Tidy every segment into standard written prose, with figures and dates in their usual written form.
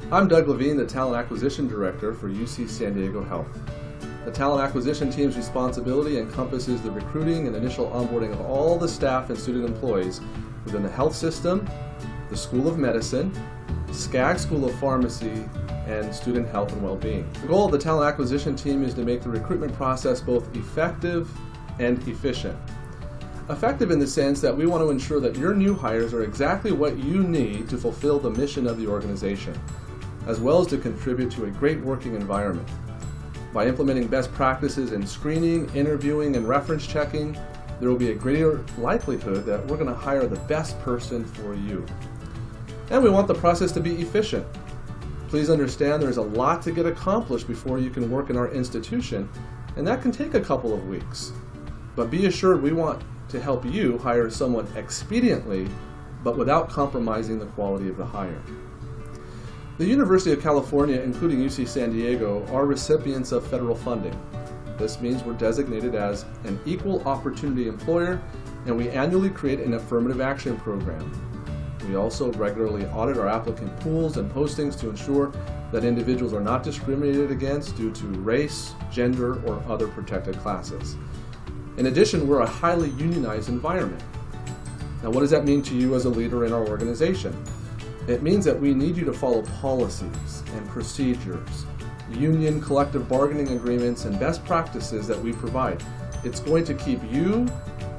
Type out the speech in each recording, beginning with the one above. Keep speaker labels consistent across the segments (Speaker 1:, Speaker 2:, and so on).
Speaker 1: I'm Doug Levine, the Talent Acquisition Director for UC San Diego Health. The Talent Acquisition Team's responsibility encompasses the recruiting and initial onboarding of all the staff and student employees within the health system, the School of Medicine, SCAG School of Pharmacy, and Student Health and Wellbeing. The goal of the Talent Acquisition Team is to make the recruitment process both effective and efficient. Effective in the sense that we want to ensure that your new hires are exactly what you need to fulfill the mission of the organization, as well as to contribute to a great working environment. By implementing best practices in screening, interviewing, and reference checking, there will be a greater likelihood that we're going to hire the best person for you. And we want the process to be efficient. Please understand there's a lot to get accomplished before you can work in our institution, and that can take a couple of weeks. But be assured we want to help you hire someone expediently, but without compromising the quality of the hire. The University of California, including UC San Diego, are recipients of federal funding. This means we're designated as an equal opportunity employer, and we annually create an affirmative action program. We also regularly audit our applicant pools and postings to ensure that individuals are not discriminated against due to race, gender, or other protected classes. In addition, we're a highly unionized environment. Now, what does that mean to you as a leader in our organization? It means that we need you to follow policies and procedures, union collective bargaining agreements, and best practices that we provide. It's going to keep you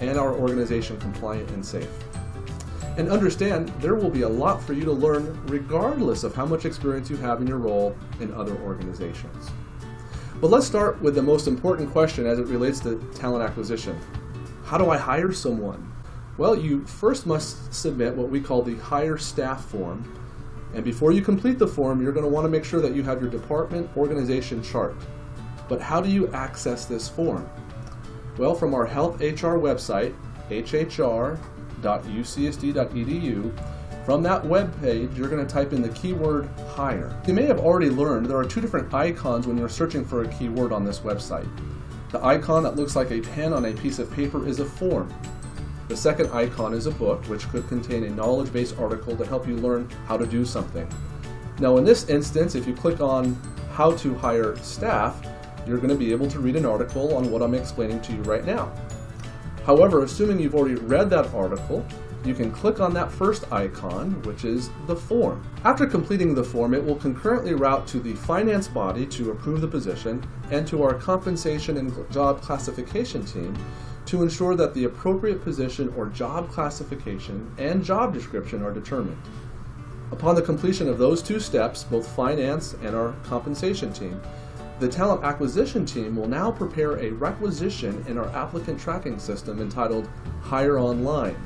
Speaker 1: and our organization compliant and safe. And understand, there will be a lot for you to learn regardless of how much experience you have in your role in other organizations. But let's start with the most important question as it relates to talent acquisition. How do I hire someone? Well, you first must submit what we call the Hire Staff form. And before you complete the form, you're going to want to make sure that you have your department organization chart. But how do you access this form? Well, from our Health HR website, hhr.ucsd.edu, from that web page, you're going to type in the keyword hire. You may have already learned there are two different icons when you're searching for a keyword on this website. The icon that looks like a pen on a piece of paper is a form. The second icon is a book, which could contain a knowledge-based article to help you learn how to do something. Now in this instance, if you click on how to hire staff, you're going to be able to read an article on what I'm explaining to you right now. However, assuming you've already read that article, you can click on that first icon, which is the form. After completing the form, it will concurrently route to the finance body to approve the position and to our compensation and job classification team to ensure that the appropriate position or job classification and job description are determined. Upon the completion of those two steps, both finance and our compensation team, the talent acquisition team will now prepare a requisition in our applicant tracking system entitled Hire Online,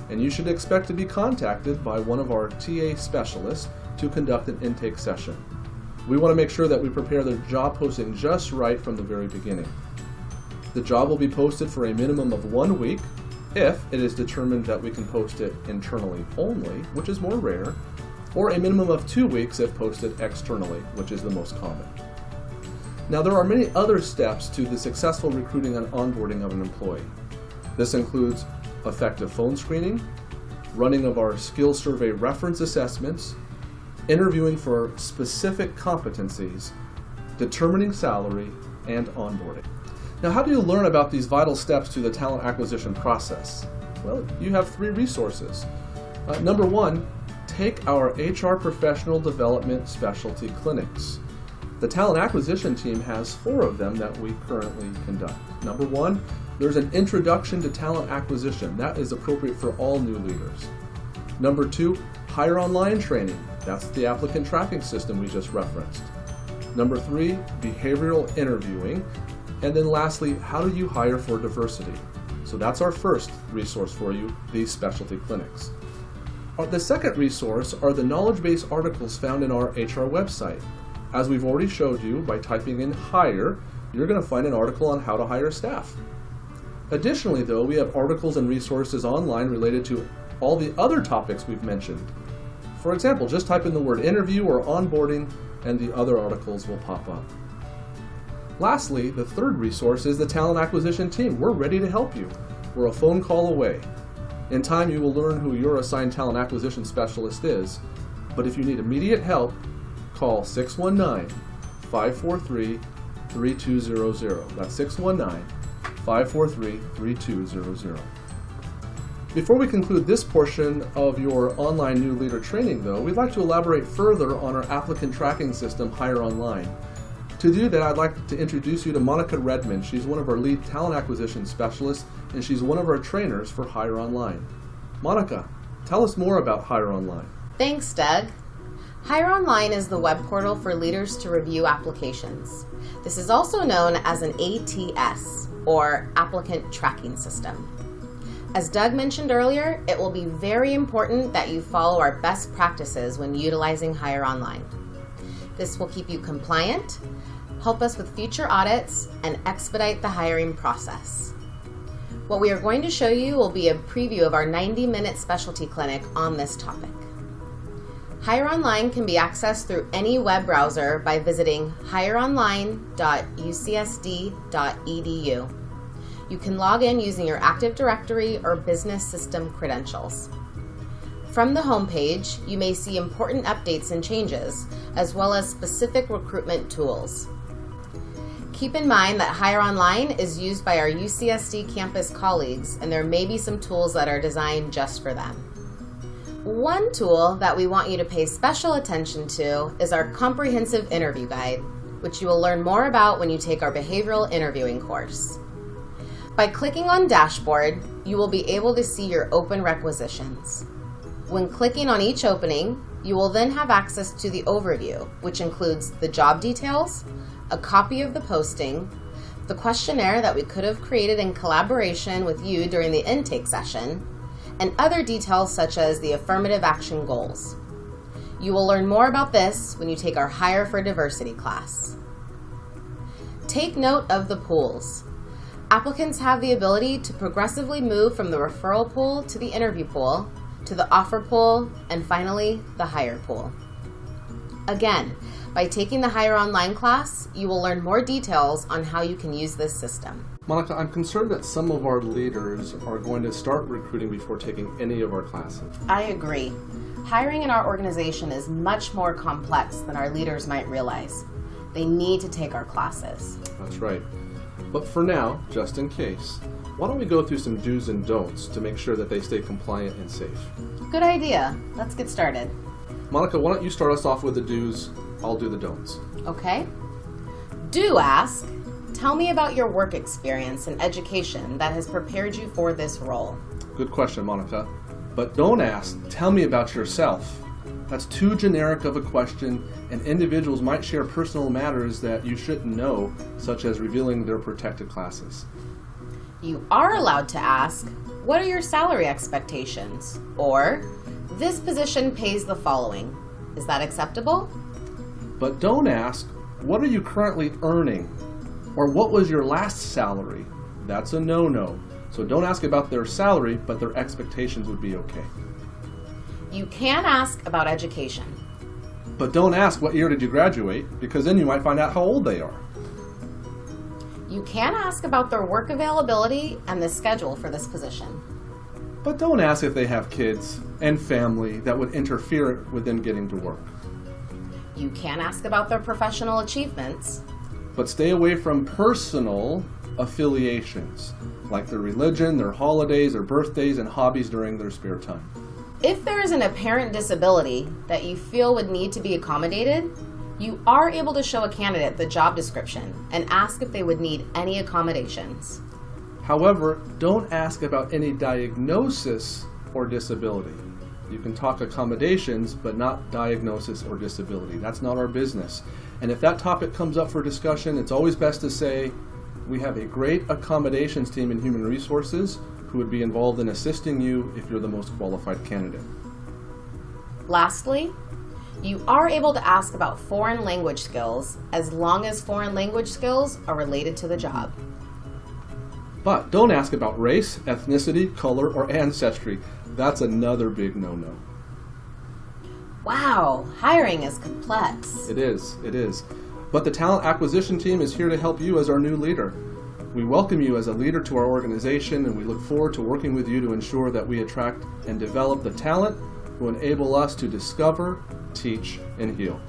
Speaker 1: and you should expect to be contacted by one of our TA specialists to conduct an intake session. We want to make sure that we prepare the job posting just right from the very beginning. The job will be posted for a minimum of 1 week if it is determined that we can post it internally only, which is more rare, or a minimum of 2 weeks if posted externally, which is the most common. Now, there are many other steps to the successful recruiting and onboarding of an employee. This includes effective phone screening, running of our skill survey reference assessments, interviewing for specific competencies, determining salary, and onboarding. Now, how do you learn about these vital steps to the talent acquisition process? Well, you have 3 resources. Number 1, take our HR professional development specialty clinics. The talent acquisition team has 4 of them that we currently conduct. Number 1, there's an introduction to talent acquisition. That is appropriate for all new leaders. Number 2, Hire Online training. That's the applicant tracking system we just referenced. Number 3, behavioral interviewing. And then lastly, how do you hire for diversity? So that's our first resource for you, these specialty clinics. The second resource are the knowledge-based articles found in our HR website. As we've already showed you, by typing in hire, you're going to find an article on how to hire staff. Additionally, though, we have articles and resources online related to all the other topics we've mentioned. For example, just type in the word interview or onboarding and the other articles will pop up. Lastly, the third resource is the talent acquisition team. We're ready to help you. We're a phone call away. In time, you will learn who your assigned talent acquisition specialist is, but if you need immediate help, call 619-543-3200. That's 619-543-3200. Before we conclude this portion of your online new leader training, though, we'd like to elaborate further on our applicant tracking system, Hire Online. To do that, I'd like to introduce you to Monica Redmond. She's one of our lead talent acquisition specialists, and she's one of our trainers for Hire Online. Monica, tell us more about Hire Online.
Speaker 2: Thanks, Doug. Hire Online is the web portal for leaders to review applications. This is also known as an ATS, or Applicant Tracking System. As Doug mentioned earlier, it will be very important that you follow our best practices when utilizing Hire Online. This will keep you compliant, help us with future audits, and expedite the hiring process. What we are going to show you will be a preview of our 90-minute specialty clinic on this topic. Hire Online can be accessed through any web browser by visiting hireonline.ucsd.edu. You can log in using your Active Directory or business system credentials. From the homepage, you may see important updates and changes, as well as specific recruitment tools. Keep in mind that Hire Online is used by our UCSD campus colleagues, and there may be some tools that are designed just for them. One tool that we want you to pay special attention to is our comprehensive interview guide, which you will learn more about when you take our behavioral interviewing course. By clicking on Dashboard, you will be able to see your open requisitions. When clicking on each opening, you will then have access to the overview, which includes the job details, a copy of the posting, the questionnaire that we could have created in collaboration with you during the intake session, and other details such as the affirmative action goals. You will learn more about this when you take our Hire for Diversity class. Take note of the pools. Applicants have the ability to progressively move from the referral pool to the interview pool, to the offer pool, and finally, the hire pool. Again, by taking the Hire Online class, you will learn more details on how you can use this system.
Speaker 1: Monica, I'm concerned that some of our leaders are going to start recruiting before taking any of our classes.
Speaker 2: I agree. Hiring in our organization is much more complex than our leaders might realize. They need to take our classes.
Speaker 1: That's right. But for now, just in case, why don't we go through some do's and don'ts to make sure that they stay compliant and safe?
Speaker 2: Good idea. Let's get started.
Speaker 1: Monica, why don't you start us off with the do's? I'll do the don'ts.
Speaker 2: Okay. Do ask, tell me about your work experience and education that has prepared you for this role.
Speaker 1: Good question, Monica. But don't ask, tell me about yourself. That's too generic of a question, and individuals might share personal matters that you shouldn't know, such as revealing their protected classes.
Speaker 2: You are allowed to ask, what are your salary expectations? Or, this position pays the following. Is that acceptable?
Speaker 1: But don't ask, what are you currently earning? Or what was your last salary? That's a no-no. So don't ask about their salary, but their expectations would be okay.
Speaker 2: You can ask about education.
Speaker 1: But don't ask what year did you graduate, because then you might find out how old they are.
Speaker 2: You can ask about their work availability and the schedule for this position.
Speaker 1: But don't ask if they have kids and family that would interfere with them getting to work.
Speaker 2: You can ask about their professional achievements.
Speaker 1: But stay away from personal affiliations, like their religion, their holidays, their birthdays, and hobbies during their spare time.
Speaker 2: If there is an apparent disability that you feel would need to be accommodated, you are able to show a candidate the job description and ask if they would need any accommodations.
Speaker 1: However, don't ask about any diagnosis or disability. You can talk accommodations, but not diagnosis or disability. That's not our business. And if that topic comes up for discussion, it's always best to say, we have a great accommodations team in human resources who would be involved in assisting you if you're the most qualified candidate.
Speaker 2: Lastly, you are able to ask about foreign language skills as long as foreign language skills are related to the job.
Speaker 1: But don't ask about race, ethnicity, color, or ancestry. That's another big no-no.
Speaker 2: Wow, hiring is complex.
Speaker 1: It is. But the talent acquisition team is here to help you as our new leader. We welcome you as a leader to our organization, and we look forward to working with you to ensure that we attract and develop the talent who enable us to discover, teach, and heal.